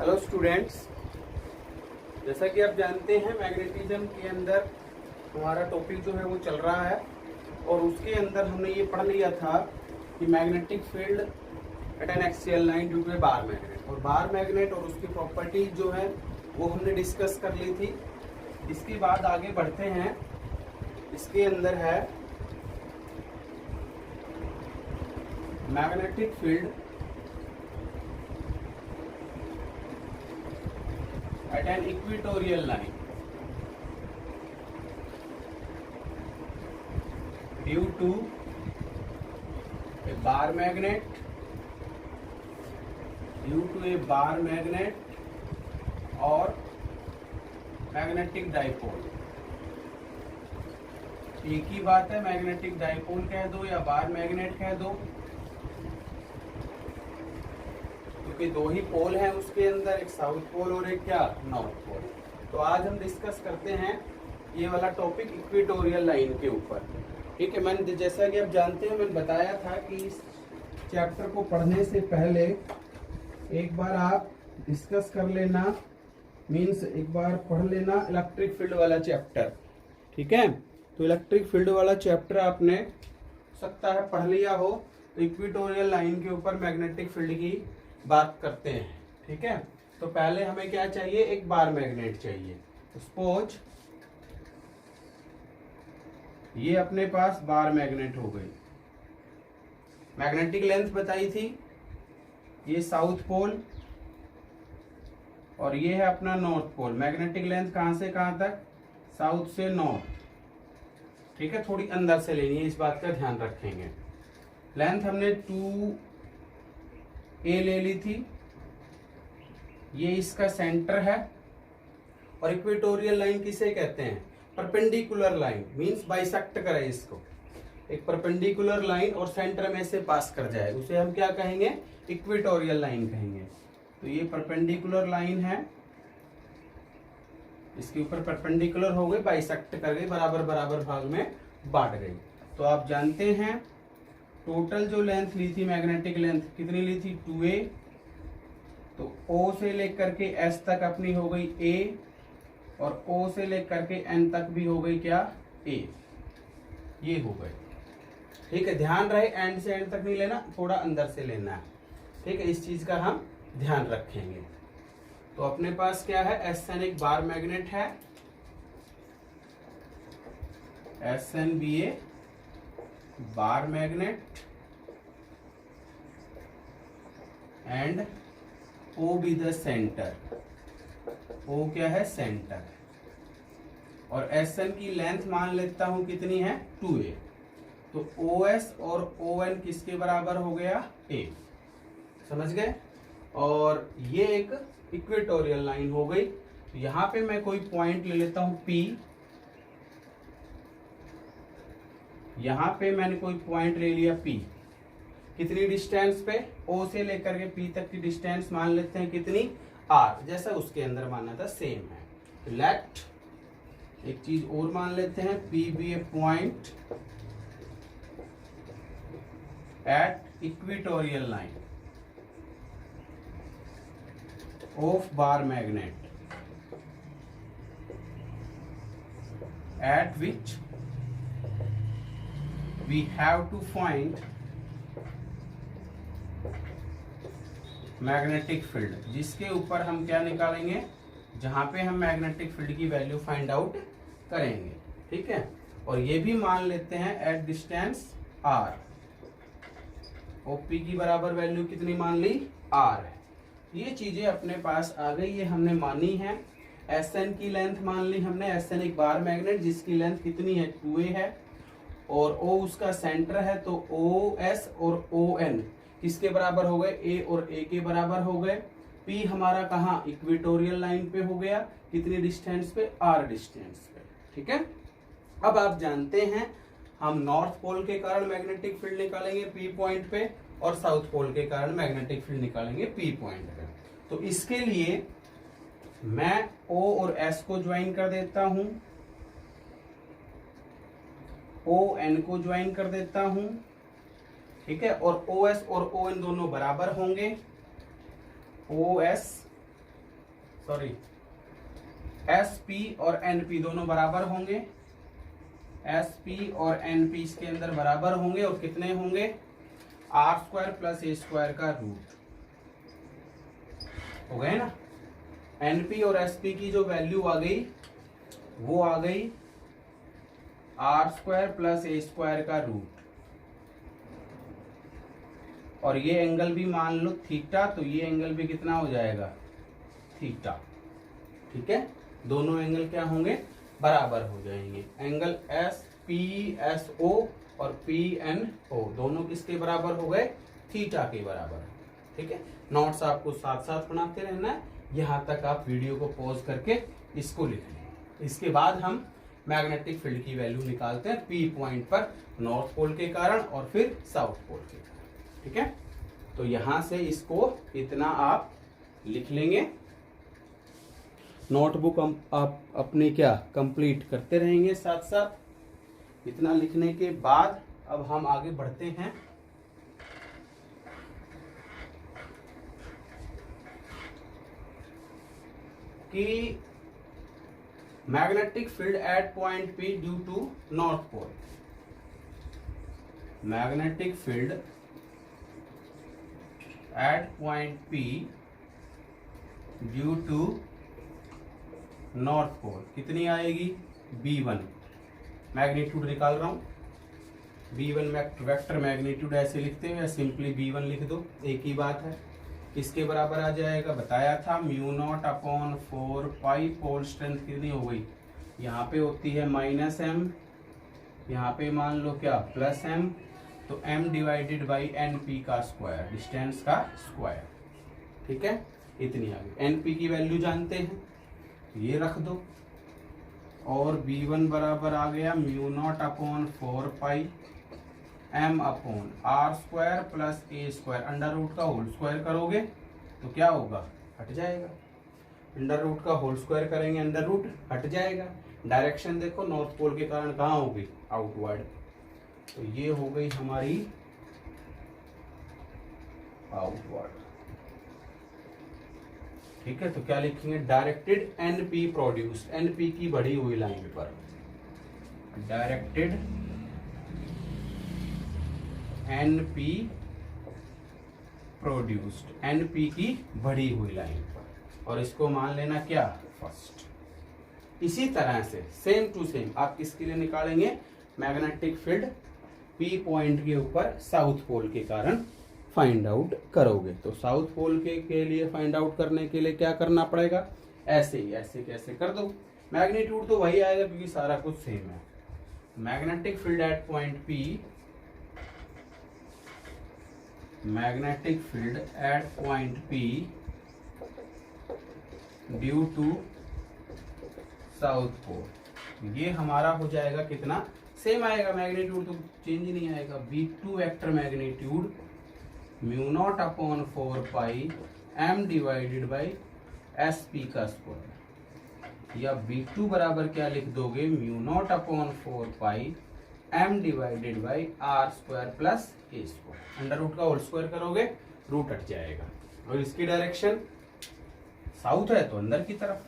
Hello students, जैसा कि आप जानते हैं मैग्नेटिज्म के अंदर हमारा टॉपिक जो है वो चल रहा है और उसके अंदर हमने ये पढ़ लिया था कि magnetic field at an axial line due to a bar magnet, और बार मैग्नेट और उसकी प्रॉपर्टीज जो है वो हमने डिस्कस कर ली थी। इसके बाद आगे बढ़ते हैं। इसके अंदर है magnetic field at an equatorial line due to a bar magnet or magnetic dipole। एक ही बात है, मैग्नेटिक डाइपोल कह दो या बार मैग्नेट कह दो, क्योंकि दो ही पोल हैं उसके अंदर, एक साउथ पोल और एक क्या नॉर्थ पोल। तो आज हम डिस्कस करते हैं ये वाला टॉपिक इक्वेटोरियल लाइन के ऊपर। ठीक है, मैंने जैसा कि आप जानते हैं मैंने बताया था कि इस चैप्टर को पढ़ने से पहले एक बार आप डिस्कस कर लेना, मीन्स एक बार पढ़ लेना इलेक्ट्रिक फील्ड वाला चैप्टर। ठीक है, तो इलेक्ट्रिक फील्ड वाला चैप्टर आपने सकता है पढ़ लिया हो। तो इक्वेटोरियल लाइन के ऊपर मैग्नेटिक फील्ड की बात करते हैं। ठीक है, तो पहले हमें क्या चाहिए, एक बार मैग्नेट चाहिए। सपोज ये अपने पास बार मैग्नेट हो गई, मैग्नेटिक लेंथ बताई थी, ये साउथ पोल और ये है अपना नॉर्थ पोल। मैग्नेटिक लेंथ कहां से कहां तक, साउथ से नॉर्थ। ठीक है, थोड़ी अंदर से लेनी है, इस बात का ध्यान रखेंगे। लेंथ हमने 2a ले ली थी, ये इसका सेंटर है। और इक्वेटोरियल लाइन किसे कहते हैं, परपेंडिकुलर लाइन, मींस बाइसेक्ट करे इसको, एक परपेंडिकुलर लाइन और सेंटर में से पास कर जाए, उसे हम क्या कहेंगे, इक्वेटोरियल लाइन कहेंगे। तो ये परपेंडिकुलर लाइन है, इसके ऊपर परपेंडिकुलर हो गई, बाइसेक्ट कर गई, बराबर बराबर भाग में बांट गई। तो आप जानते हैं टोटल जो लेंथ ली थी, मैग्नेटिक लेंथ कितनी ली थी, 2a। तो O से लेकर के S तक अपनी हो गई a, और O से लेकर के N तक भी हो गई क्या, a। ये हो गई। ठीक है, ध्यान रहे एंड से एंड तक नहीं लेना, थोड़ा अंदर से लेना है। ठीक है, इस चीज का हम ध्यान रखेंगे। तो अपने पास क्या है, SN एक बार मैग्नेट है, SN भी a bar magnet, and O be the centre. O क्या है, सेंटर। और SN की लेंथ मान लेता हूं कितनी है, 2a। तो OS और ON किसके बराबर हो गया, a। समझ गए। और ये एक इक्वेटोरियल लाइन हो गई। तो यहां पे मैं कोई पॉइंट ले लेता हूं P, यहां पे मैंने कोई पॉइंट ले लिया P, कितनी डिस्टेंस पे, O से लेकर के P तक की डिस्टेंस मान लेते हैं कितनी, R, जैसा उसके अंदर माना था सेम है। तो लेट एक चीज और मान लेते हैं, P be a point at equatorial line of bar magnet at which we have to find magnetic field, जिसके ऊपर हम क्या निकालेंगे, जहां पे हम मैग्नेटिक फील्ड की वैल्यू फाइंड आउट करेंगे। ठीक है, और ये भी मान लेते हैं एट डिस्टेंस r। OP की बराबर वैल्यू कितनी मान ली, r है। ये चीजें अपने पास आ गई, ये हमने मानी है। SN की लेंथ मान ली हमने, SN एक बार मैग्नेट जिसकी लेंथ कितनी है, 2a है, और O उसका सेंटर है। तो OS और ON किसके बराबर हो गए, A और A के बराबर हो गए। P हमारा कहाँ, इक्वेटोरियल लाइन पे हो गया, कितनी डिस्टेंस पे, R डिस्टेंस पे। ठीक है, अब आप जानते हैं हम नॉर्थ पोल के कारण मैग्नेटिक फील्ड निकालेंगे P पॉइंट पे, और साउथ पोल के कारण मैग्नेटिक फील्ड निकालेंगे P पॉइंट पे। तो इसके लिए मैं O और S को ज्वाइन कर देता हूं, ON को ज्वाइन कर देता हूं, ठीक है, और OS और ON दोनों बराबर होंगे। OS सॉरी एस पी और एन पी दोनों बराबर होंगे, एस पी और एन पी इसके अंदर बराबर होंगे और कितने होंगे, R square plus A square का रूट हो गए ना। एन पी और एस पी की जो वैल्यू आ गई वो आ गई R square plus A square का रूट, और ये एंगल भी मान लो थीटा, तो ये एंगल भी कितना हो जाएगा, थीटा। ठीक है, दोनों एंगल क्या होंगे, बराबर हो जाएंगे। Angle S P S O और पी एन ओ दोनों किसके बराबर हो गए, थीटा के बराबर। ठीक है, नोट्स आपको साथ साथ बनाते रहना है, यहाँ तक आप वीडियो को पॉज करके इसको लिख लें। इसके बाद हम मैग्नेटिक फील्ड की वैल्यू निकालते हैं पी पॉइंट पर, नॉर्थ पोल के कारण और फिर साउथ पोल के कारण। ठीक है, तो यहां से इसको इतना आप लिख लेंगे। नोटबुक आप अपने क्या कंप्लीट करते रहेंगे साथ साथ। इतना लिखने के बाद अब हम आगे बढ़ते हैं। कि magnetic field at point P due to north pole, magnetic field at point P due to north pole कितनी आएगी, B1 मैग्नीट्यूड निकाल रहा हूं, B1 वेक्टर मैग्नीट्यूड ऐसे लिखते हैं या सिंपली B1 लिख दो, एक ही बात है। इसके बराबर आ जाएगा, बताया था म्यू नॉट अपॉन 4 पाई, पोल स्ट्रेंथ कितनी हो गई, यहाँ पे होती है -m, यहाँ पे मान लो क्या +m, तो m डिवाइडेड बाई NP का स्क्वायर, डिस्टेंस का स्क्वायर। ठीक है, इतनी आ गई। NP की वैल्यू जानते हैं, ये रख दो, और B1 बराबर आ गया mu not upon 4 pi m upon are square plus A square, under root का होल स्क्वायर करोगे तो क्या होगा, हट जाएगा। अंडर रूट का होल स्क्वायर करेंगे, अंडर रूट हट जाएगा। डायरेक्शन देखो नॉर्थ पोल के कारण कहाँ होगी, आउटवर्ड, तो ये हो गई हमारी आउटवर्ड। ठीक है, तो क्या लिखेंगे, डायरेक्टेड एनपी प्रोड्यूस्ड, एनपी की बढ़ी हुई लाइन पर, डायरेक्टेड एनपी प्रोड्यूस्ड, एनपी की बढ़ी हुई लाइन पर, और इसको मान लेना क्या, फर्स्ट। इसी तरह से सेम टू सेम आप किसके लिए निकालेंगे, मैग्नेटिक फील्ड पी पॉइंट के ऊपर साउथ पोल के कारण फाइंड आउट करोगे। तो साउथ पोल के लिए फाइंड आउट करने के लिए क्या करना पड़ेगा, ऐसे ही, ऐसे कैसे कर दो, मैग्नीट्यूड तो वही आएगा क्योंकि सारा कुछ सेम है। Magnetic field at point P, magnetic field at point P due to south pole, ये हमारा हो जाएगा कितना, सेम आएगा, मैग्नीट्यूड तो चेंज नहीं आएगा। B2 vector magnitude mu not upon 4 pi m divided by SP का स्क्वायर, या B2 बराबर क्या लिख दोगे, mu not upon 4 pi m divided by r square plus a square, under root का होल स्क्वायर करोगे रूट हट जाएगा। और इसकी डायरेक्शन साउथ है तो अंदर की तरफ,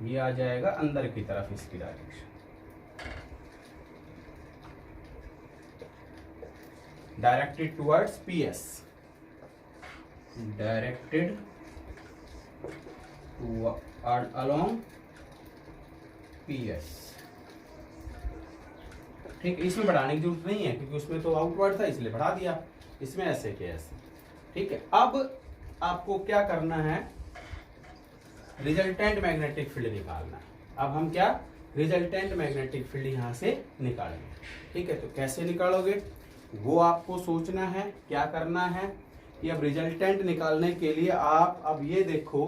ये आ जाएगा अंदर की तरफ इसकी direction. Directed towards PS, directed along PS। ठीक, इसमें बढ़ाने की जरूरत नहीं है क्योंकि उसमें तो आउटवर्ड था इसलिए बढ़ा दिया, इसमें ऐसे के ऐसे। ठीक है, अब आपको क्या करना है, रिजल्टेंट मैग्नेटिक फील्ड निकालना है। अब हम क्या, रिजल्टेंट मैग्नेटिक फील्ड यहां से निकालेंगे। ठीक है, तो कैसे निकालोगे वो आपको सोचना है, क्या करना है कि अब रिजल्टेंट निकालने के लिए आप अब ये देखो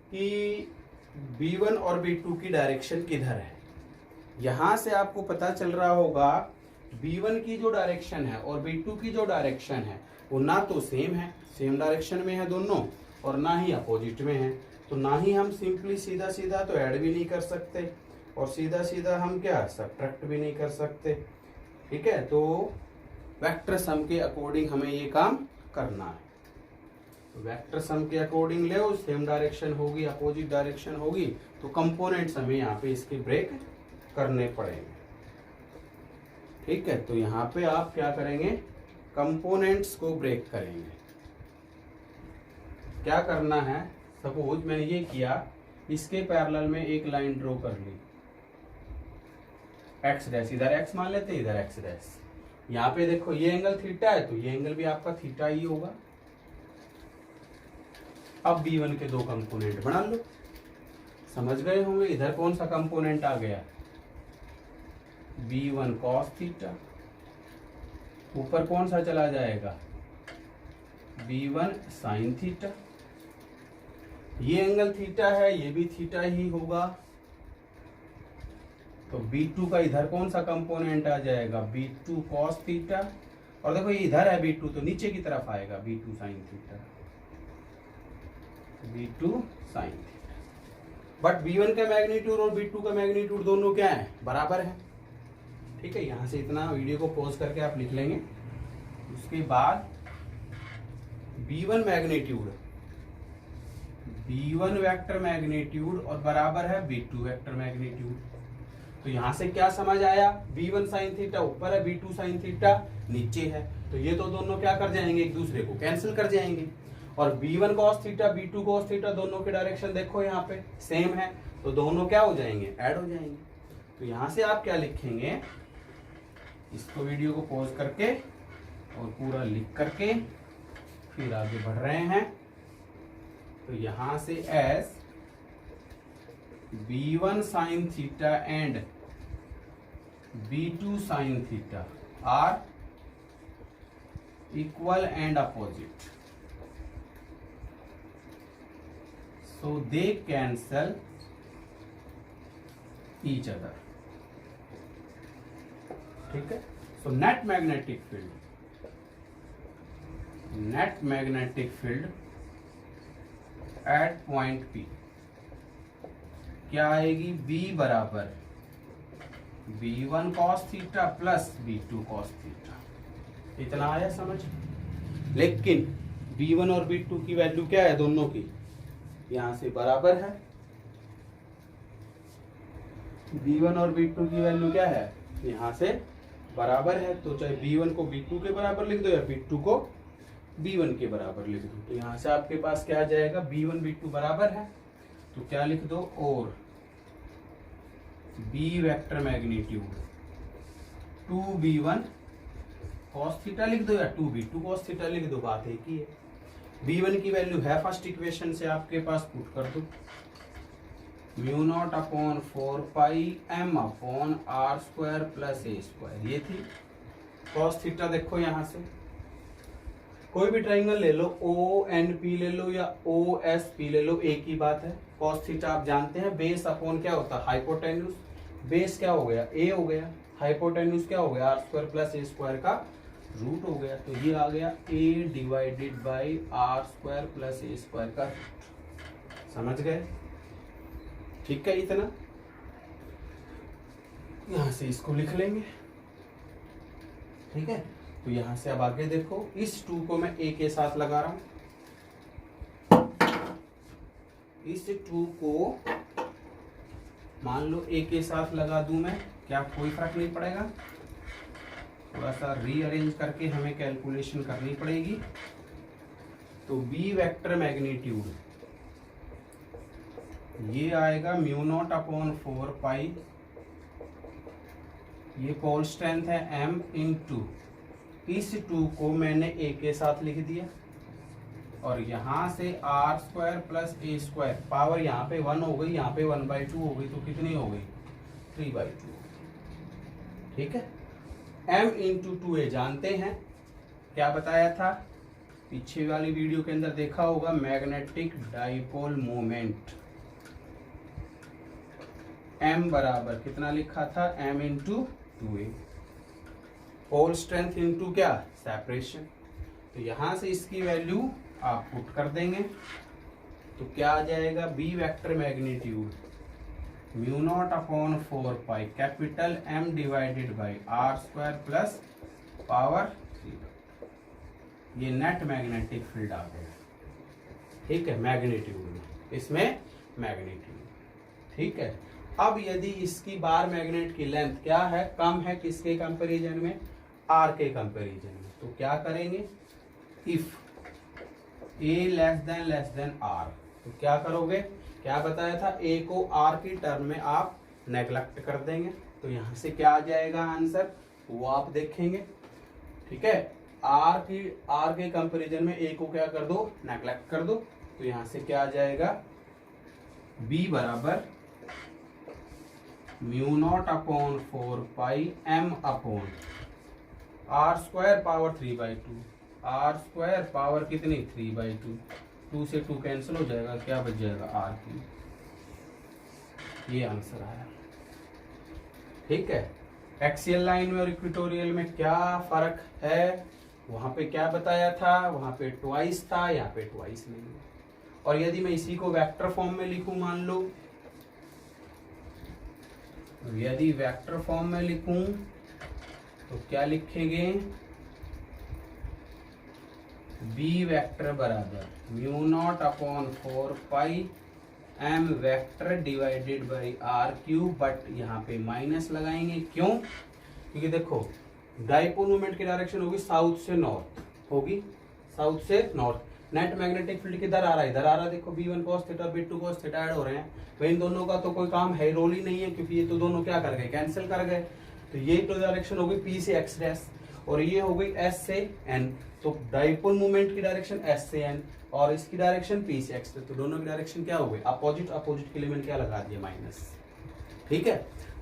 कि B1 और B2 की डायरेक्शन किधर है। यहां से आपको पता चल रहा होगा B1 की जो डायरेक्शन है और B2 की जो डायरेक्शन है वो ना तो सेम है, सेम डायरेक्शन में है दोनों, और ना ही अपोजिट में है। तो ना ही हम सिंपली सीधा सीधा तो ऐड भी नहीं कर सकते और सीधा सीधा हम क्या सब्ट्रैक्ट भी नहीं कर सकते। ठीक है, तो वेक्टर सम के अकॉर्डिंग हमें ये काम करना है। तो वेक्टर सम के अकॉर्डिंग ले, सेम डायरेक्शन होगी, अपोजिट डायरेक्शन होगी, तो कंपोनेंट्स हमें यहाँ पे इसके ब्रेक करने पड़ेंगे। ठीक है, तो यहाँ पे आप क्या करेंगे, कंपोनेंट्स को ब्रेक करेंगे। क्या करना है, सपोज मैंने ये किया, इसके पैरेलल में एक लाइन ड्रॉ कर ली, एक्स डैश, इधर एक्स मान लेते हैं, इधर एक्स डैश। यहाँ पे देखो ये एंगल थीटा है, तो ये एंगल भी आपका थीटा ही होगा। अब B1 के दो कंपोनेंट बना लो, समझ गए होंगे। इधर कौन सा कंपोनेंट आ गया, B1 cos थीटा, ऊपर कौन सा चला जाएगा, B1 sin थीटा। ये एंगल थीटा है, ये भी थीटा ही होगा, तो B2 का इधर कौन सा कंपोनेंट आ जाएगा, B2 cos थीटा। और देखो ये इधर है B2, तो नीचे की तरफ आएगा B2 sin theta, B2 sin theta. But B1 का मैग्नीट्यूड और B2 का मैग्नीट्यूड दोनों क्या है, बराबर है। ठीक है, यहां से इतना वीडियो को पॉज करके आप लिख लेंगे। उसके बाद B1 magnitude, B1 vector magnitude और बराबर है B2 वेक्टर मैग्नीट्यूड। तो यहां से क्या समझ आया, B1 sin थीटा ऊपर है, B2 sin थीटा नीचे है, तो ये तो दोनों क्या कर जाएंगे, एक दूसरे को कैंसिल कर जाएंगे। और B1 cos theta, B2 cos theta, दोनों के डायरेक्शन देखो यहाँ पे सेम है, तो दोनों क्या हो जाएंगे, ऐड हो जाएंगे। तो यहां से आप क्या लिखेंगे, इसको वीडियो को पॉज करके और पूरा लिख करके फिर आगे बढ़ रहे हैं। तो यहां से S B1 sin theta and B2 sin theta are equal and opposite, so they cancel each other। ठीक है, so net magnetic field at point P क्या आएगी, B बराबर B1 cos theta plus B2 cos theta. इतना आया समझ। लेकिन B1 और B2 की वैल्यू क्या है, दोनों की यहां से बराबर है। B1 और B2 की वैल्यू क्या है, यहां से बराबर है, तो चाहे B1 को B2 के बराबर लिख दो या B2 को B1 के बराबर लिख दो। तो यहां से आपके पास क्या आ जाएगा, B1 B2 बराबर है, तो क्या लिख दो, और B vector magnitude 2B1 cos theta लिख दो या 2B2 cos थीटा लिख दो, बात एक ही है। B1 की वैल्यू है फर्स्ट इक्वेशन से आपके पास, पुट कर दो, μ0/4πm/r² प्लस a², ये थी cos थीटा। देखो यहां से कोई भी ट्राइंगल ले लो, ONP ले लो या OSP ले लो, एक ही बात है। cos थीटा आप जानते हैं, बेस अपॉन क्या होता है, हाइपोटेन्यूज। बेस क्या हो गया, a हो गया, हाइपोटेन्यूज क्या हो गया, r² प्लस a² का रूट हो गया। तो ये आ गया a divided by r² plus a² का रूट। समझ गए, ठीक है। इतना यहां से इसको लिख लेंगे, ठीक है। तो यहां से अब आगे देखो, इस 2 को मैं a के साथ लगा रहा हूं, इस 2 को मान लो a के साथ लगा दूं मैं, क्या कोई फर्क नहीं पड़ेगा। थोड़ा सा रीअरेंज करके हमें कैलकुलेशन करनी पड़ेगी। तो B वेक्टर मैग्नीट्यूड ये आएगा μ0/4π, ये पोल स्ट्रेंथ है m इंटू, इस 2 को मैंने a के साथ लिख दिया, और यहां से r² प्लस a², पावर यहाँ पे 1 हो गई, यहाँ पे 1/2 हो गई, तो कितनी हो गई, 3/2। ठीक है, m इंटू 2a जानते हैं, क्या बताया था पीछे वाली वीडियो के अंदर देखा होगा, मैग्नेटिक डाइपोल मोमेंट। m बराबर कितना लिखा था, m into 2a, pole strength into क्या, सेपरेशन। तो यहां से इसकी वैल्यू आप पुट कर देंगे, तो क्या आ जाएगा, B vector magnitude μ0/4π capital M divided by r² plus power 3। ये नेट मैग्नेटिक फील्ड आ गया। ठीक है, मैग्नीट्यूड में, इसमें मैग्नीट्यूड, ठीक है। अब यदि इसकी बार मैग्नेट की लेंथ क्या है, कम है किसके कंपैरिजन में, आर के कंपैरिजन में, तो क्या करेंगे, if a less than r, तो क्या करोगे, क्या बताया था, ए को आर की टर्म में आप नेग्लेक्ट कर देंगे, तो यहां से क्या आ जाएगा आंसर, वो आप देखेंगे, ठीक है। आर के कंपैरिजन में ए को क्या कर दो, नेग्लेक्ट कर दो, तो यहां से क्या आ जाएगा, बी बराबर mu not upon 4 pi m upon are square power 3/2, r square power कितनी 3/2, 2 से 2 कैंसिल हो जाएगा, क्या बच जाएगा r3, ये आंसर आया, ठीक है। एक्सियल लाइन में और इक्वेटोरियल में क्या फर्क है, वहां पे क्या बताया था, वहां पे ट्वाइस था, यहाँ पे ट्वाइस नहीं है। और यदि मैं इसी को वेक्टर फॉर्म में लिखूं, मान लो यदि वेक्टर फॉर्म में लिखूं तो क्या लिखेंगे, बी वेक्टर बराबर mu not upon 4 pi m vector divided by r cube, but यहाँ पे माइनस लगाएंगे, क्यों, क्योंकि देखो डाइपोल मोमेंट की डायरेक्शन होगी साउथ से नॉर्थ, होगी साउथ से नॉर्थ, नेट मैग्नेटिक फील्ड किधर आ रहा है, इधर आ रहा है, देखो B1 cos theta B2 cos theta add हो रहे हैं, तो इन दोनों का तो कोई काम है, रोल ही नहीं है, क्योंकि ये तो दोनों क्या कर गए, कैंसिल कर गए, तो ये तो डायरेक्शन हो गई P से x डैश, और ये हो गई S से N, तो डाइपोल मोमेंट की डायरेक्शन S से N और इसकी डायरेक्शन P से x, तो दोनों की डायरेक्शन क्या हो गई, अपोजिट, अपोजिट के लिए मैंने क्या लगा दिया, माइनस, ठीक है।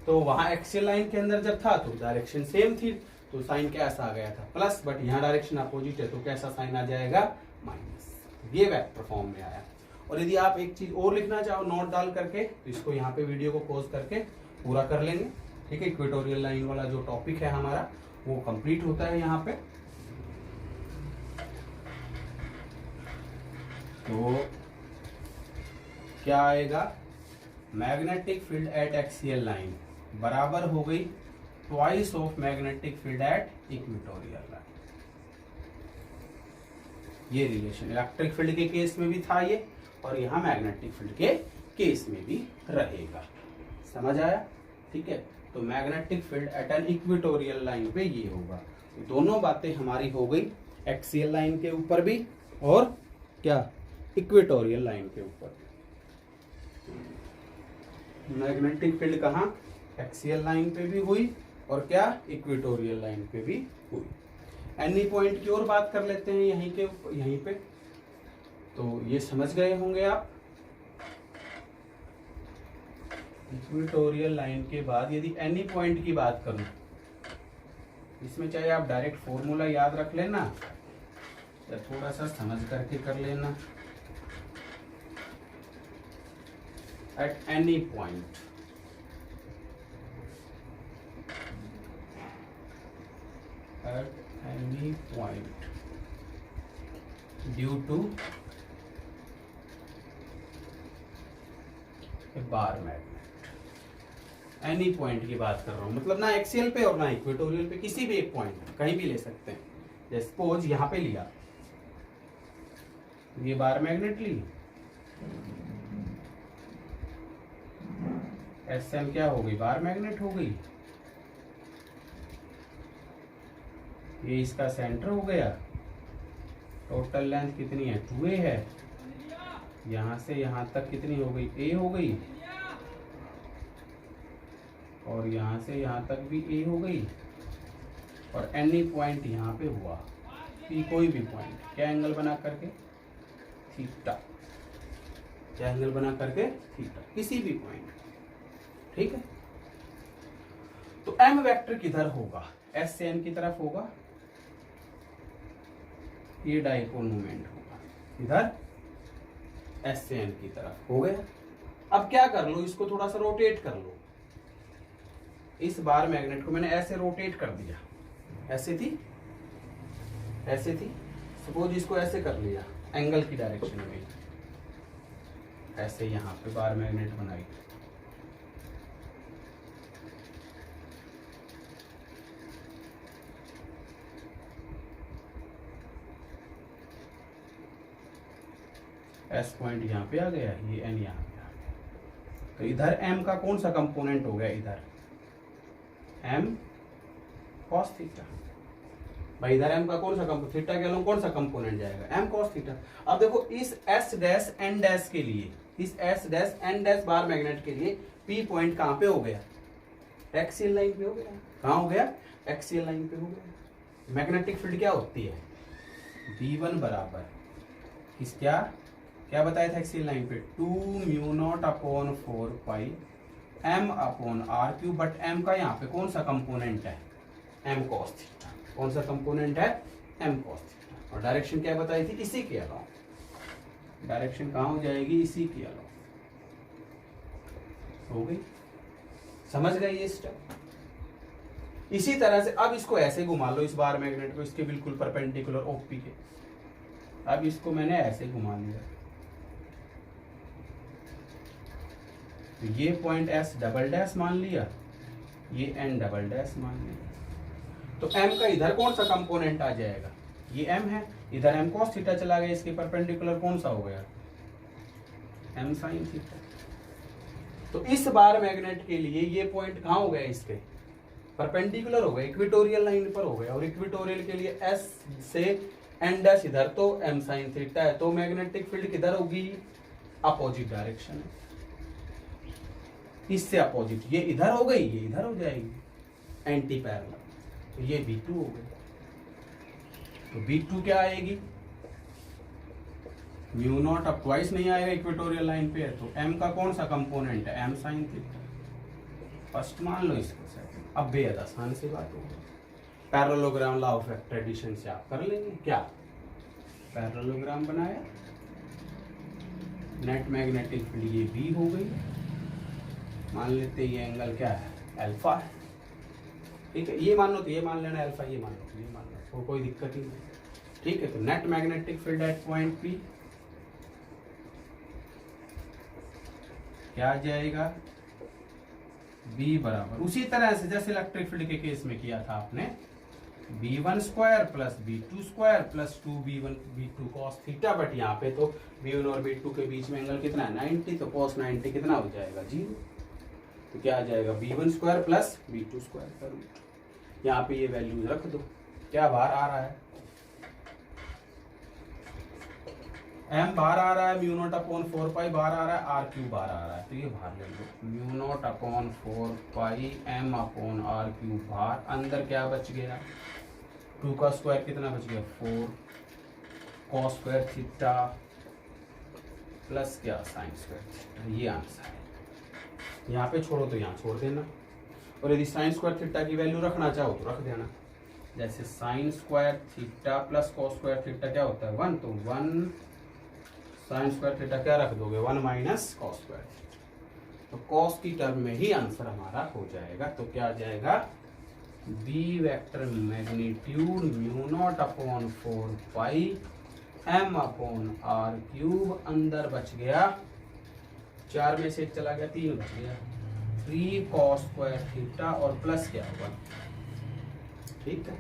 तो वहां एक्सियल लाइन के अंदर जब था तो डायरेक्शन सेम थी, तो साइन कैसा आ गया था प्लस, बट यहाँ डायरेक्शन अपोजिट है, तो कैसा साइन आ जाएगा, माइनस, ये वेक्टर फॉर्म में आया। और यदि आप एक चीज और लिखना चाहो नोट डाल करके, तो इसको यहाँ पे वीडियो को पॉज करके पूरा कर लेंगे, ठीक है। इक्वेटोरियल लाइन वाला जो टॉपिक है हमारा वो कंप्लीट होता है यहाँ पे। तो क्या आएगा, magnetic field eight axial line बराबर हो गई twice of magnetic field eight equatorial line, ये रिलेशन इलेक्ट्रिक फील्ड के केस में भी था ये, और यहाँ मैग्नेटिक फील्ड के केस में भी रहेगा, समझ आया, ठीक है। तो magnetic field at an equatorial line पे ये होगा, तो दोनों बातें हमारी हो गई, एक्सियल लाइन के ऊपर भी और क्या, इक्वेटोरियल लाइन के ऊपर। मैग्नेटिक फील्ड कहाँ, एक्सियल लाइन पे भी हुई और क्या, इक्वेटोरियल लाइन पे भी हुई। एनी पॉइंट की और बात कर लेते हैं यहीं पे, तो ये समझ गए होंगे आप। इक्वेटोरियल लाइन के बाद यदि एनी पॉइंट की बात करूं, इसमें चाहे आप डायरेक्ट फॉर्मूला याद रख लेना या थोड़ा सा समझ करके कर लेना। At any point, at any point due to a bar magnet, any point की बात कर रहा हूं, मतलब ना एक्सियल पे और ना इक्वेटोरियल पे, किसी भी एक पॉइंट कहीं भी ले सकते हैं। जैसे सपोज यहां पे लिया, ये बार मैग्नेट ली, एसएम क्या हो गई, बार मैग्नेट हो गई, ये इसका सेंटर हो गया, टोटल लेंथ कितनी है 2a है, यहां से यहां तक कितनी हो गई, a हो गई, और यहां से यहां तक भी a हो गई, और एनी पॉइंट यहां पे हुआ, कोई भी पॉइंट, क्या एंगल बना करके, थीटा, क्या एंगल बना करके, थीटा, किसी भी पॉइंट, ठीक है। तो एम वेक्टर किधर होगा, एस से एन की तरफ होगा, ये डाइपोल मोमेंट होगा, इधर एस से एन की तरफ, हो गया। अब क्या कर लो, इसको थोड़ा सा रोटेट कर लो, इस बार मैग्नेट को मैंने ऐसे रोटेट कर दिया, ऐसे थी, ऐसे थी, सपोज इसको ऐसे कर लिया एंगल की डायरेक्शन में, ऐसे यहां पे बार मैग्नेट बनाई, एस पॉइंट यहाँ पे आ गया, ये एन यहाँ पे आ गया। तो इधर एम का कौन सा कंपोनेंट हो गया, इधर एम कॉस थीटा। भाई इधर एम का कौन सा कंपोनेंट, थीटा के अलग कौन सा कंपोनेंट जाएगा, एम कॉस थीटा। अब देखो इस एस डैश एन डैश के लिए, इस S dash N dash bar magnet के लिए पी पॉइंट कहाँ पे हो गया, एक्सियल लाइन पे हो गया। कहाँ हो गया, एक्सियल लाइन पे हो गया। मैग्नेटिक फील्ड क्या होती है, V1 बराबर इस क्या बताया था एक्सियल लाइन पे, 2 mu not upon 4 pi M upon are cube. But M का यहाँ पे कौन सा कंपोनेंट है, एम कॉस थीटा। कौन सा कंपोनेंट है, एम कॉस थीटा। और डायरेक्शन क्या बताई थी, इसी के अलावा। डायरेक्शन कहाँ हो जाएगी, इसी के अलावा। हो गई, समझ गए ये स्टेप। इसी तरह से अब इसको ऐसे घुमा लो, इस बार मैग्नेट को इसके बिल्कुल परपेंडिकुलर ओपी के। अब इसको मैंने ऐसे घुमा लिया, तो ये पॉइंट एस डबल डैश मान लिया, ये एन डबल डैश मान लिया। तो एम का इधर कौन सा कंपोनेंट आ जाएगा, ये एम है, इधर एम कॉस थीटा चला गया, इसके परपेंडिकुलर कौन सा हो गया, एम साइन थीटा। तो इस बार मैग्नेट के लिए ये पॉइंट कहाँ हो गया, इसके परपेंडिकुलर हो गया, इक्वेटोरियल लाइन पर हो गया। और इक्वेटोरियल के लिए एस से एन डैश इधर तो एम साइन थीटा है, तो मैग्नेटिक फील्ड किधर होगी, अपोजिट डायरेक्शन है, इससे अपोजिट। ये इधर हो गई, ये इधर हो जाएगी, एंटी पैरेलल। तो ये B2 हो गई। तो B2 क्या आएगी, म्यू नॉट, अब ट्वाइस नहीं आएगा, इक्वेटोरियल लाइन पे है, तो m का कौन सा कंपोनेंट है, m साइन थीटा। फर्स्ट मान लो इसको सेकंड। अब बेहद आसान सी बात होगी, पैरेललोग्राम लॉ ऑफ ट्रेडिशन से आप कर लेंगे। क्या पैरेललोग्राम बनाया, नेट मैग्नेटिक फील्ड ये B हो गई, मान लेते ये एंगल क्या है, अल्फा है, ठीक है। ये मान लो तो ये मान लेना अल्फा, ये मान लो तो ये मान लो, तो कोई दिक्कत ही नहीं, ठीक है। तो net magnetic field at point P क्या आ जाएगा, B बराबर उसी तरह से जैसे इलेक्ट्रिक फील्ड के केस में किया था आपने, B1 square plus B2 square plus 2B1 B2 cos theta. But यहाँ पे तो B1 और B2 के बीच में एंगल कितना है, 90, तो कॉस 90 कितना हो जाएगा, 0। तो क्या आ जाएगा, B1 square plus B2 square का रूट। यहाँ पे ये वैल्यूज रख दो, क्या बाहर आ रहा है, m बाहर आ रहा है, म्यू नॉट अपॉन 4 पाई बाहर आ रहा है, आर क्यूब बाहर आ रहा है, तो ये बाहर ले लो, mu not upon 4 pi m upon are cube बाहर। अंदर क्या बच गया, 2 का स्क्वायर कितना बच गया, 4 कॉस स्क्वायर थीटा प्लस क्या साइन स्क्वायर थीटा। ये आंसर है। यहाँ पे छोड़ो तो यहाँ छोड़ देना, और यदि साइन स्क्वायर थीटा की वैल्यू रखना चाहो तो रख देना। जैसे sine square theta plus cos square theta क्या होता है, 1, तो 1 साइन स्क्वायर थीटा क्या रख दोगे, 1 माइनस कॉस स्क्वायर थीटा। तो कॉस की टर्म में ही आंसर हमारा हो जाएगा। तो क्या आ जाएगा, B vector magnitude mu not upon 4 pi m upon are cube. अंदर बच गया 4 में से 1 चला गया, 3 बच गया, 3 कॉस स्क्वायर थीटा और प्लस क्या होगा, ठीक है।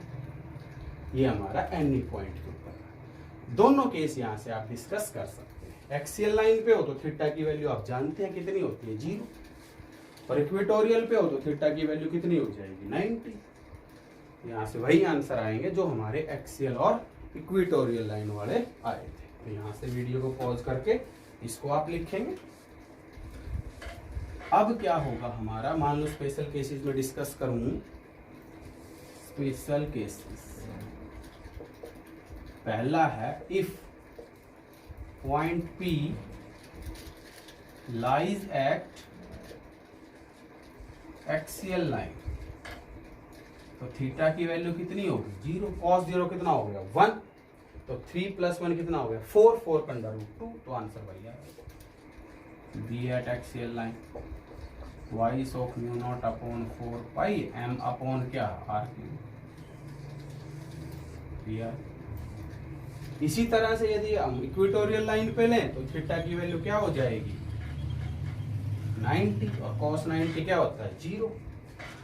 ये हमारा एनी पॉइंट के ऊपर। दोनों केस यहाँ से आप डिस्कस कर सकते हैं। एक्सियल लाइन पे हो तो थीटा की वैल्यू आप जानते हैं कितनी होती है, 0। और इक्वेटोरियल पे हो तो थीटा की वैल्यू कितनी हो जाएगी, 90। यहाँ से वही आंसर आएंगे जो हमारे एक्सियल और इक्वेटोरियल लाइन वाले आए थे। तो यहाँ से वीडियो को पॉज करके इसको आप लिखेंगे। अब क्या होगा हमारा, मान लो स्पेशल केसेस में डिस्कस करूं, स्पेशल केसेस। पहला है if point P lies at axial line, तो थीटा की वैल्यू कितनी होगी, 0। कॉस 0 कितना हो गया, 1। तो 3 + 1 कितना हो गया, 4, 4 का अंडर रूट 2। तो आंसर वही आएगा, B at axial line twice of mu not upon 4 pi m upon क्या, आर क्यूब। इसी तरह से यदि हम इक्वेटोरियल लाइन पे लें तो थीटा की वैल्यू क्या हो जाएगी, 90। और cos 90 क्या होता है, 0।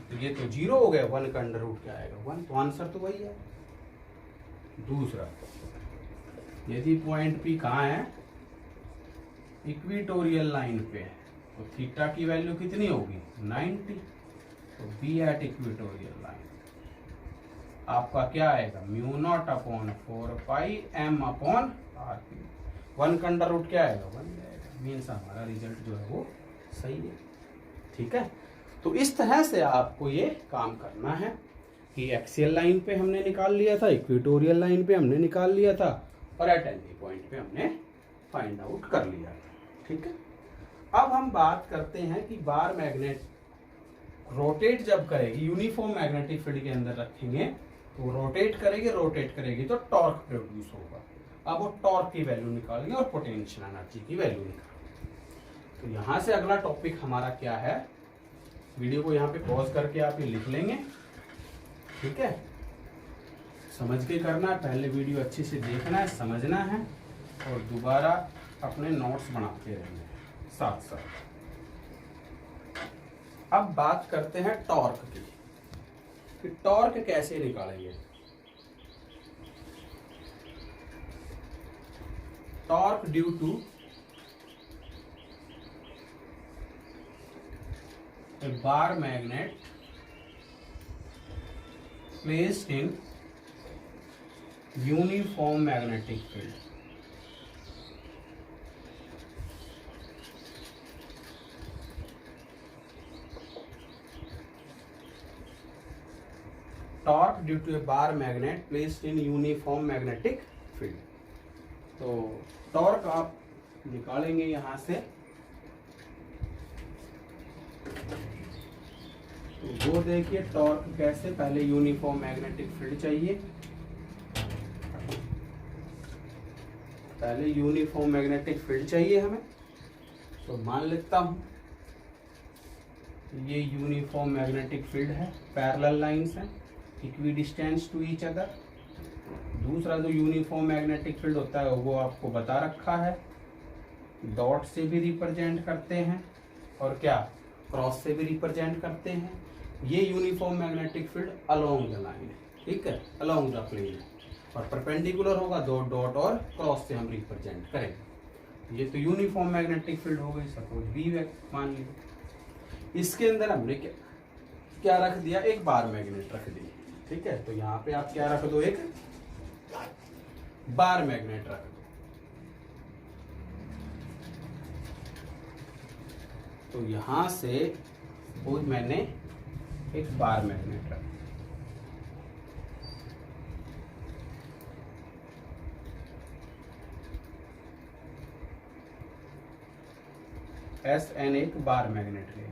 तो ये तो 0 हो गया, 1 का अंडर रूट क्या आएगा, 1। तो आंसर तो वही है। दूसरा, यदि पॉइंट P कहाँ है, इक्वेटोरियल लाइन पे है तो थीटा की वैल्यू कितनी होगी 90। तो बी एट इक्वेटोरियल लाइन आपका क्या आएगा mu not upon 4 m upon are cube. 1 का अंडर रूट क्या आएगा 1 आएगा। मीन्स हमारा रिजल्ट जो है वो सही है। ठीक है, तो इस तरह से आपको ये काम करना है कि एक्सियल लाइन पे हमने निकाल लिया था, इक्वेटोरियल लाइन पे हमने निकाल लिया था और एट एनी पॉइंट पे हमने फाइंड आउट कर लिया था। ठीक है, अब हम बात करते हैं कि बार मैग्नेट रोटेट जब करेगी, यूनिफॉर्म मैग्नेटिक फील्ड के अंदर रखेंगे तो रोटेट करेगी तो टॉर्क प्रोड्यूस होगा। अब वो टॉर्क की वैल्यू निकालेंगे और पोटेंशियल एनर्जी की वैल्यू निकालेंगे। तो यहां से अगला टॉपिक हमारा क्या है, वीडियो को यहाँ पे पॉज करके आप ये लिख लेंगे। ठीक है, समझ के करना है, पहले वीडियो अच्छे से देखना है, समझना है और दोबारा अपने नोट्स बनाते रहना है साथ साथ। अब बात करते हैं टॉर्क की कि टॉर्क कैसे निकालेंगे। Torque due to a bar magnet placed in uniform magnetic field. Torque due to a bar magnet placed in uniform magnetic field. तो टॉर्क आप निकालेंगे यहां से, तो वो देखिए टॉर्क कैसे, पहले यूनिफॉर्म मैग्नेटिक फील्ड चाहिए, पहले यूनिफॉर्म मैग्नेटिक फील्ड चाहिए हमें। तो मान लेता हूं ये यूनिफॉर्म मैग्नेटिक फील्ड है, पैरेलल लाइंस हैं equidistance to each other. दूसरा जो यूनिफॉर्म मैग्नेटिक फील्ड होता है वो आपको बता रखा है, डॉट से भी रिप्रेजेंट करते हैं और क्या क्रॉस से भी रिप्रेजेंट करते हैं। ये uniform magnetic field along the line है, ठीक है, अलोंग द प्लेन है और परपेंडिकुलर होगा, दो डॉट और क्रॉस से हम रिप्रेजेंट करेंगे। ये तो यूनिफॉर्म मैग्नेटिक फील्ड हो गई, सपोज बी मान लीजिए। इसके अंदर हमने क्या रख दिया, एक बार मैग्नेट रख दी। ठीक है, तो यहाँ पे आप क्या रख दो, एक बार मैग्नेट रख दो। तो यहां से सपोज मैंने एक बार मैग्नेट रखा, SN एक बार मैग्नेट लेंगे।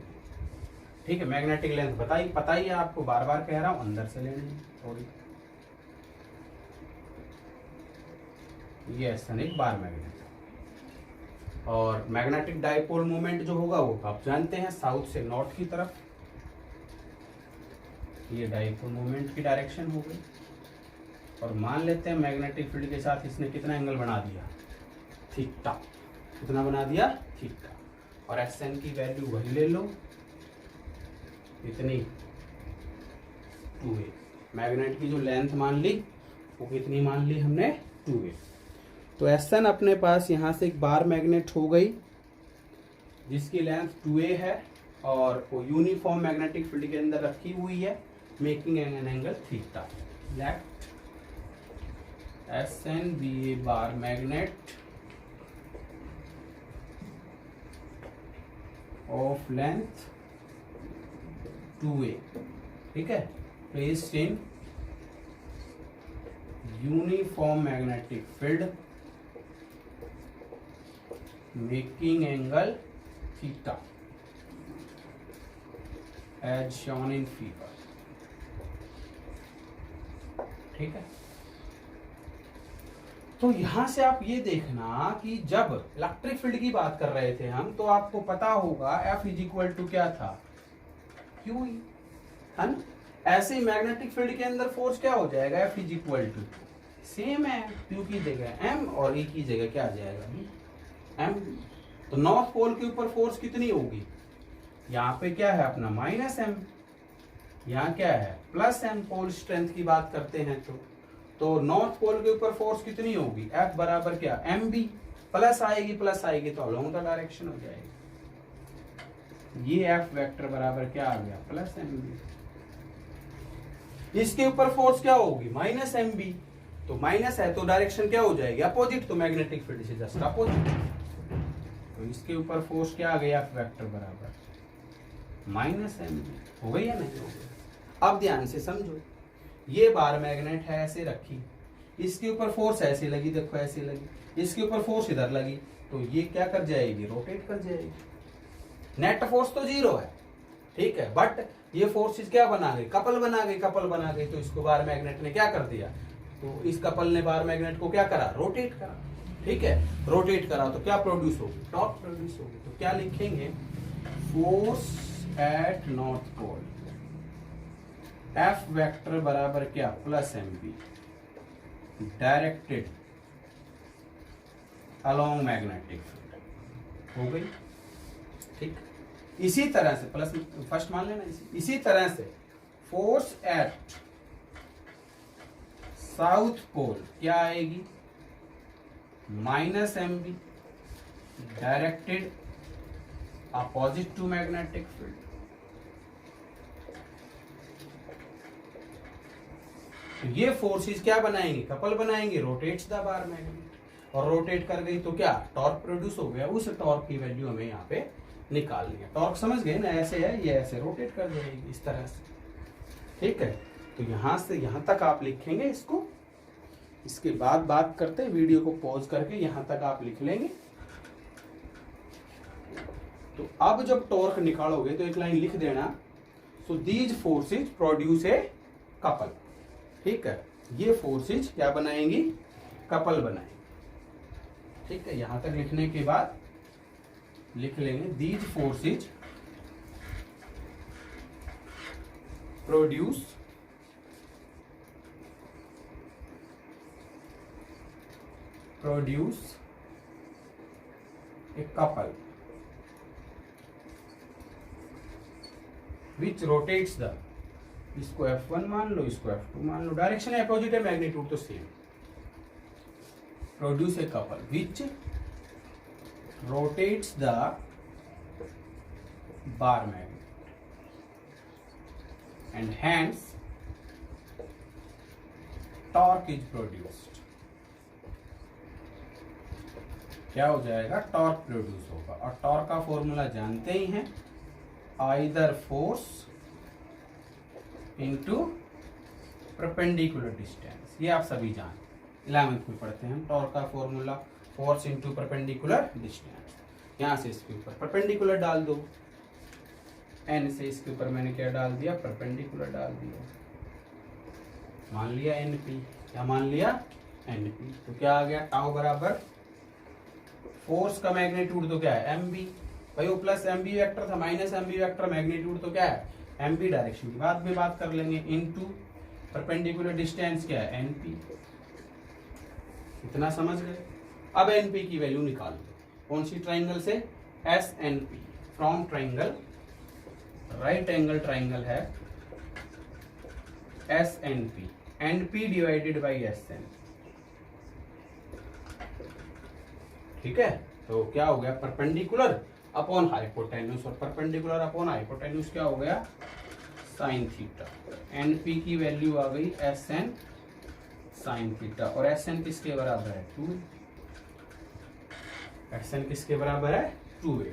ठीक है, मैग्नेटिक लेंथ पता ही है आपको, बार बार कह रहा हूं, अंदर से लेनी है थोड़ी। ये SN एक बार मैग्नेट और मैग्नेटिक डाइपोल मोमेंट जो होगा वो आप जानते हैं, साउथ से नॉर्थ की तरफ। ये डाइपोल मोमेंट की डायरेक्शन हो गई और मान लेते हैं मैग्नेटिक फील्ड के साथ इसने कितना एंगल बना दिया, थीटा। कितना बना दिया, थीटा। और SN की वैल्यू वही ले लो, इतनी 2a। मैग्नेट की जो लेंथ मान ली वो कितनी मान ली हमने, 2a। तो SN अपने पास यहाँ से एक बार मैग्नेट हो गई जिसकी लेंथ 2a है और वो यूनिफॉर्म मैग्नेटिक फील्ड के अंदर रखी हुई है, making an angle theta. Let SN be a bar magnet of length 2a। ठीक है, placed in uniform magnetic field making angle theta as shown in figure. ठीक है, तो यहां से आप ये देखना कि जब इलेक्ट्रिक फील्ड की बात कर रहे थे हम, तो आपको पता होगा F इज इक्वल टू क्या था, क्यू ई, है ना। ऐसे ही मैग्नेटिक फील्ड के अंदर फोर्स क्या हो जाएगा, F is equal to same है, क्यू की जगह M और E की जगह क्या आ जाएगा, M। तो नॉर्थ पोल के ऊपर फोर्स कितनी होगी, यहाँ पे क्या है अपना -M, यहाँ क्या है +M। पोल स्ट्रेंथ की बात करते हैं तो नॉर्थ पोल के ऊपर फोर्स कितनी होगी, F बराबर क्या, MB। प्लस आएगी तो अलोंग द डायरेक्शन हो जाएगी। ये एफ वेक्टर बराबर क्या आ गया, प्लस एम बी। इसके ऊपर फोर्स क्या होगी, माइनस एम बी। तो माइनस है तो डायरेक्शन क्या हो जाएगी, अपोजिट, तो मैग्नेटिक फील्ड से जस्ट अपोजिट। तो इसके ऊपर फोर्स क्या आ गया, एफ वेक्टर बराबर माइनस एम बी। हो गई या नहीं हो गई? अब ध्यान से समझो, ये बार मैग्नेट है, ऐसे रखी, इसके ऊपर फोर्स ऐसे लगी, देखो ऐसे लगी, इसके ऊपर फोर्स इधर लगी, तो ये क्या कर जाएगी, रोटेट कर जाएगी। नेट फोर्स तो जीरो है, ठीक है, बट ये फोर्सेस क्या बना गई, कपल बना गई। तो इसको बार मैग्नेट ने क्या कर दिया, तो इस कपल ने बार मैग्नेट को क्या करा, रोटेट करा, ठीक है। रोटेट करा तो क्या प्रोड्यूस होगी, टॉर्क प्रोड्यूस होगी। तो क्या लिखेंगे, force at north pole, F vector बराबर क्या, plus M B, directed along magnetic field. हो गई, ठीक। इसी तरह से प्लस फर्स्ट मान लेना, इसी तरह से फोर्स एट साउथ पोल क्या आएगी, minus M B, directed opposite to magnetic field. तो ये फोर्सेस क्या बनाएंगे, कपल बनाएंगे, रोटेट्स द बार मैग्नेट, और रोटेट कर गई तो क्या, टॉर्क प्रोड्यूस हो गया। उस टॉर्क की वैल्यू हमें यहाँ पे निकालनी है। टॉर्क समझ गए ना, ऐसे है, ये ऐसे रोटेट कर जाएगी इस तरह से, ठीक है। तो यहां से यहां तक आप लिखेंगे इसको, इसके बाद बात करते हैं, वीडियो को पॉज करके यहां तक आप लिख लेंगे। तो अब जब टॉर्क निकालोगे तो एक लाइन लिख देना, so these forces produce a couple, ठीक है। ये फोर्सेज क्या बनाएंगी, कपल बनाएंगे, ठीक है। यहां तक लिखने के बाद लिख लेंगे, these forces produce a couple which rotates the, इसको F1 मान लो, इसको F2 मान लो, डायरेक्शन अपोजिट है, मैग्नीट्यूड तो same. Produce a couple which rotates the bar magnet and hence torque is produced। क्या हो जाएगा, टॉर्क प्रोड्यूस होगा। और टॉर्क का फॉर्मूला जानते ही हैं, either force into perpendicular distance. ये आप सभी जान 11th में पढ़ते हैं हम। टॉर्क का formula force into perpendicular distance. यहां से इसके ऊपर परपेंडिकुलर डाल दो, एन से इसके ऊपर मैंने क्या डाल दिया, परपेंडिकुलर डाल दिया, मान लिया एनपी। क्या मान लिया, एनपी। तो क्या आ गया, टाउ बराबर फोर्स का मैग्नीट्यूड तो क्या है, एम बी। भाई वो प्लस एम बी वेक्टर था, minus M B vector, magnitude तो क्या है, एम बी। डायरेक्शन की बाद में बात कर लेंगे। इनटू परपेंडिकुलर डिस्टेंस क्या है, एनपी। इतना समझ गए। अब एनपी की वैल्यू निकाल लो, कौन सी ट्राइंगल से, S N P, from triangle, right angle triangle है S N P, N P divided by S N, ठीक है। तो क्या हो गया, परपेंडिकुलर अपॉन हाइपोटेन्यूज, और परपेंडिकुलर अपॉन हाइपोटेन्यूज क्या हो गया, साइन थीटा। एनपी की वैल्यू आ गई एस एन साइन थीटा, और एस एन किसके बराबर है, 2। एस एन किसके बराबर है, 2a।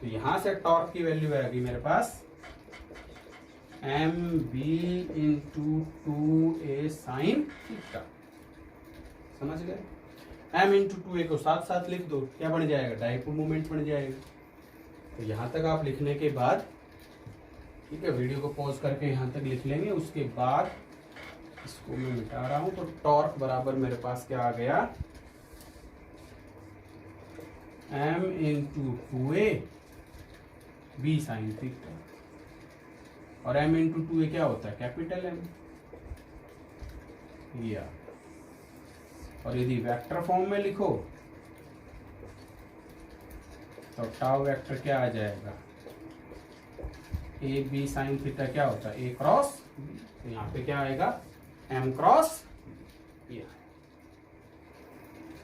तो यहां से टॉर्क की वैल्यू आएगी मेरे पास M B into 2a sine theta. समझ गए। m इंटू 2a को साथ साथ लिख दो, क्या बन जाएगा, डाइपोल मोमेंट बन जाएगा। तो यहां तक आप लिखने के बाद, ठीक है, वीडियो को पॉज करके यहां तक लिख लेंगे। उसके बाद इसको मैं मिटा रहा हूं, तो टॉर्क बराबर मेरे पास क्या आ गया, m into 2a b sign theta, और m इंटू 2a क्या होता है, कैपिटल M। या और यदि वेक्टर फॉर्म में लिखो तो टाउ वेक्टर क्या आ जाएगा, ए बी साइन थीटा क्या होता है, ए क्रॉस बी। तो यहाँ पे क्या आएगा, M cross B,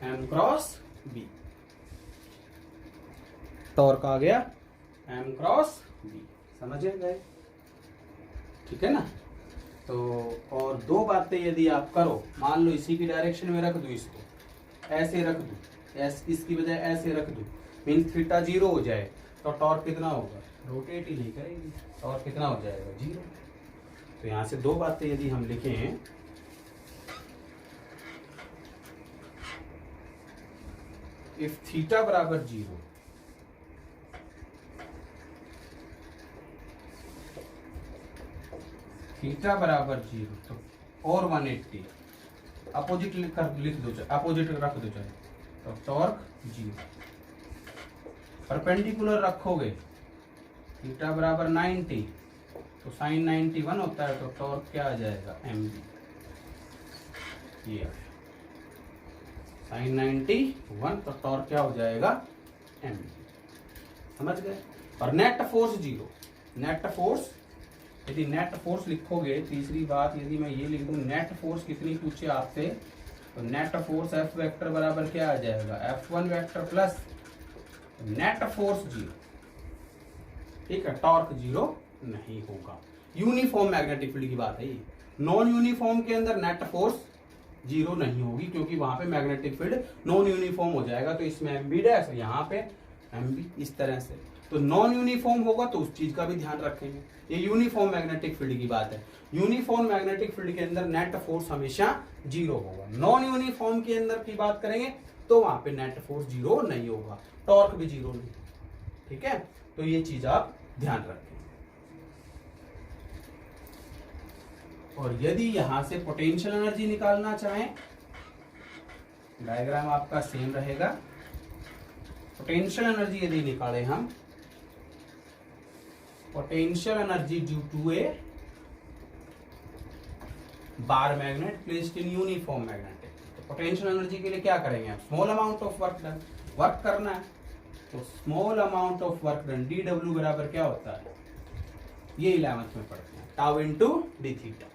M cross B. Torque आ गया m क्रॉस b। समझ गए? ठीक है ना। तो और दो बातें यदि आप करो, मान लो इसी की डायरेक्शन में रख दूं, इसको ऐसे रख दूं, इसकी बजाय ऐसे रख दूं, मीन्स थीटा 0 हो जाए, तो टॉर्क कितना होगा? रोटेट ही नहीं करेगी, टॉर्क कितना हो जाएगा? 0। तो यहां से दो बातें यदि हम लिखें, इफ थीटा बराबर 0, थीटा बराबर 0, तो और 180 अपोजिट लिख दो, अपोजिट रख दो चाहे, तो टॉर्क 0। परपेंडिकुलर रखोगे, थीटा बराबर 90, तो साइन 91 होता है, तो टॉर्क क्या आ जाएगा? mb। ये साइन 91, तो टॉर्क क्या हो जाएगा? mb। समझ गए? और नेट फोर्स 0। नेट फोर्स, यदि नेट फोर्स लिखोगे, तीसरी बात यदि मैं ये लिख दूं, नेट फोर्स कितनी पूछे आपसे, तो नेट फोर्स F वेक्टर बराबर क्या आ जाएगा? F1 vector plus net force 0। ठीक है, टॉर्क 0 नहीं होगा। यूनिफॉर्म मैग्नेटिक फील्ड की बात है ये। नॉन यूनिफॉर्म के अंदर नेट फोर्स 0 नहीं होगी, क्योंकि वहां पे मैग्नेटिक फील्ड नॉन यूनिफॉर्म हो जाएगा, तो इसमें mb डैश, यहाँ पे mb, इस तरह से। तो नॉन यूनिफॉर्म होगा तो उस चीज का भी ध्यान रखेंगे। ये यूनिफॉर्म मैग्नेटिक फील्ड की बात है। यूनिफॉर्म मैग्नेटिक फील्ड के अंदर नेट फोर्स हमेशा 0 होगा। नॉन यूनिफॉर्म के अंदर की बात करेंगे तो वहां पे नेट फोर्स 0 नहीं होगा, टॉर्क भी 0 नहीं। ठीक है, तो ये चीज आप ध्यान रखें। और यदि यहां से पोटेंशियल एनर्जी निकालना चाहें, डायग्राम आपका सेम रहेगा। पोटेंशियल एनर्जी यदि निकालें हम, potential energy due to a bar magnet placed in uniform magnetic. तो पोटेंशियल एनर्जी के लिए क्या करेंगे आप? Small amount of work done, work करना है, तो small amount of work done dw बराबर क्या होता है? ये 11th में पढ़ते हैं, टाउ इंटू डी थीटा।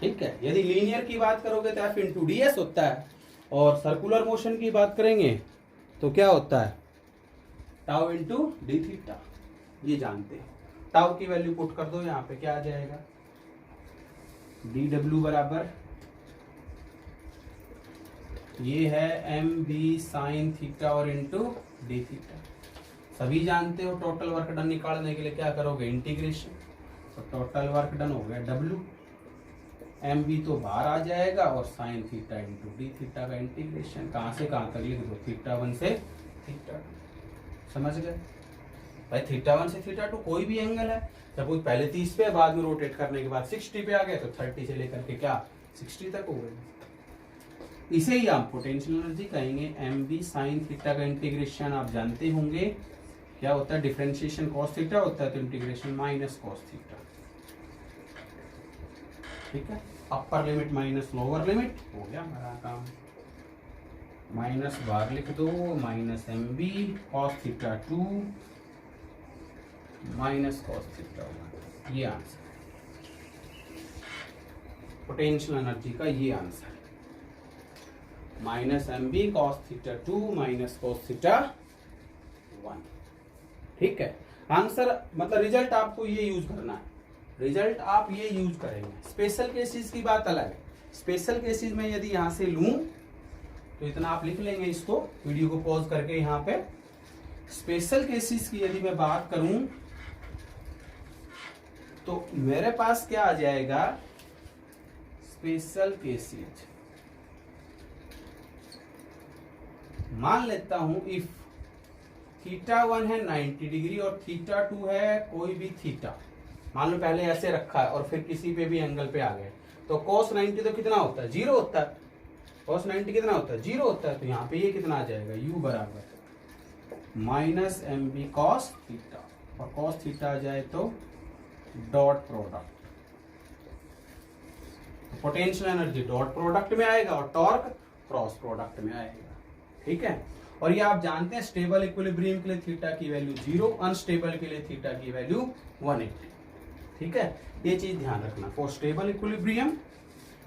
ठीक है, यदि लीनियर की बात करोगे तो F इंटू ds होता है, और सर्कुलर मोशन की बात करेंगे तो क्या होता है? Tau into D theta. ये जानते हैं। टाउ की वैल्यू पुट कर दो, यहाँ पे क्या आ जाएगा? dw बराबर, ये है mb साइन थीटा और इंटू डी थीटा। सभी जानते हो टोटल वर्क डन निकालने के लिए क्या करोगे? इंटीग्रेशन। तो टोटल वर्क डन हो गया w, mb तो बाहर आ जाएगा, और sine theta into D theta का इंटीग्रेशन। कहां से कहां तक लिख दो? थीटा 1 से थीटा 2। समझ गए भाई? थीटा 1 से थीटा 2 कोई भी एंगल है, जब वो पहले 30 पे, बाद में रोटेट करने के बाद 60 पे आ गए, तो 30 से लेकर के क्या 60 तक हो गए। इसे ही आप पोटेंशियल एनर्जी कहेंगे। mb साइन थीटा का इंटीग्रेशन आप जानते होंगे क्या होता है? डिफरेंशिएशन कॉस थीटा होता है, तो इंटीग्रेशन माइनस कॉस थीटा। ठीक है, upper limit minus lower limit, हो गया हमारा काम। माइनस बाहर लिख दो, minus mb cos theta 2 minus cos theta 1। ये आंसर पोटेंशियल एनर्जी का, ये answer minus mb cos theta 2 minus cos theta 1। ठीक है, आंसर मतलब रिजल्ट आपको ये यूज करना है, रिजल्ट आप ये यूज करेंगे। स्पेशल केसेस की बात अलग है। स्पेशल केसेस में यदि यहां से लूं तो इतना आप लिख लेंगे, इसको वीडियो को पॉज करके। यहाँ पे स्पेशल केसेस की यदि मैं बात करूं तो मेरे पास क्या आ जाएगा? स्पेशल केसेस, मान लेता हूं इफ थीटा 1 है 90 डिग्री और थीटा 2 है कोई भी थीटा, मान लो पहले ऐसे रखा है और फिर किसी पे भी एंगल पे आ गए, तो cos 90 तो कितना होता है? 0 होता है। cos 90 कितना होता है? 0 होता है। तो यहाँ पे ये कितना आ जाएगा? u बराबर माइनस mb cos थीटा, और cos थीटा आ जाए तो dot product, potential energy dot product में आएगा और टॉर्क क्रॉस प्रोडक्ट में आएगा। ठीक है, और ये आप जानते हैं स्टेबल इक्विलिब्रियम के लिए थीटा की वैल्यू 0, अनस्टेबल के लिए थीटा की वैल्यू 180। ठीक है, ये चीज ध्यान रखना। फॉर स्टेबल इक्विलिब्रियम,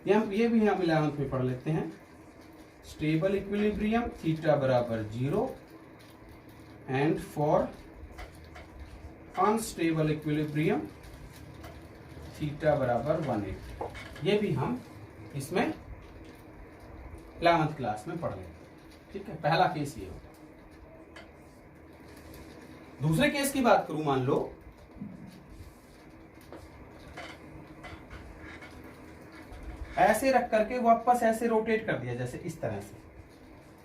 ये भी हम 11th में पढ़ लेते हैं। स्टेबल इक्विलिब्रियम थीटा बराबर 0 and for unstable equilibrium theta बराबर 180। ये भी हम इसमें 11th क्लास में पढ़ लेंगे। ठीक है, पहला केस ये होगा। दूसरे केस की बात करूं, मान लो ऐसे रख करके वापस ऐसे रोटेट कर दिया, जैसे इस तरह से।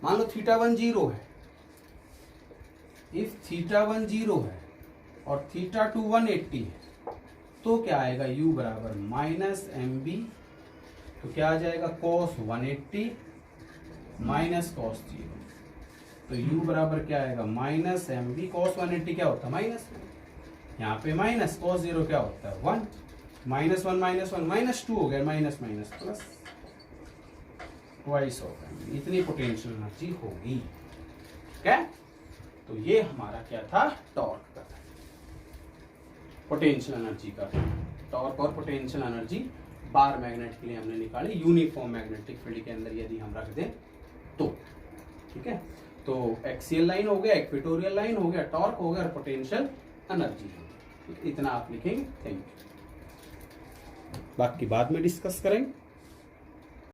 मान लो θ1 0 है, इफ θ1 0 है और θ2 180 है, तो क्या आएगा, u बराबर माइनस एम बी। तो क्या आ जाएगा, cos 180 माइनस cos 0। तो u बराबर क्या आएगा, माइनस एम बी। cos 180 क्या होता है, माइनस। यहाँ पे माइनस, cos 0 क्या होता है, 1। -1 -1 -2 हो गया, माइनस माइनस प्लस, ट्वाइस होगा। इतनी पोटेंशियल एनर्जी होगी। ठीक है, तो ये हमारा क्या था, टॉर्क का, पोटेंशियल एनर्जी का। टॉर्क और पोटेंशियल एनर्जी बार मैग्नेट के लिए हमने निकाली, यूनिफॉर्म मैग्नेटिक फील्ड के अंदर यदि हम रख दें तो। ठीक है, तो एक्सियल लाइन हो गया, इक्वेटोरियल लाइन हो गया, टॉर्क हो गया और पोटेंशियल एनर्जी हो गया। इतना आप लिखेंगे। थैंक यू, बाकी बाद में डिस्कस करेंगे।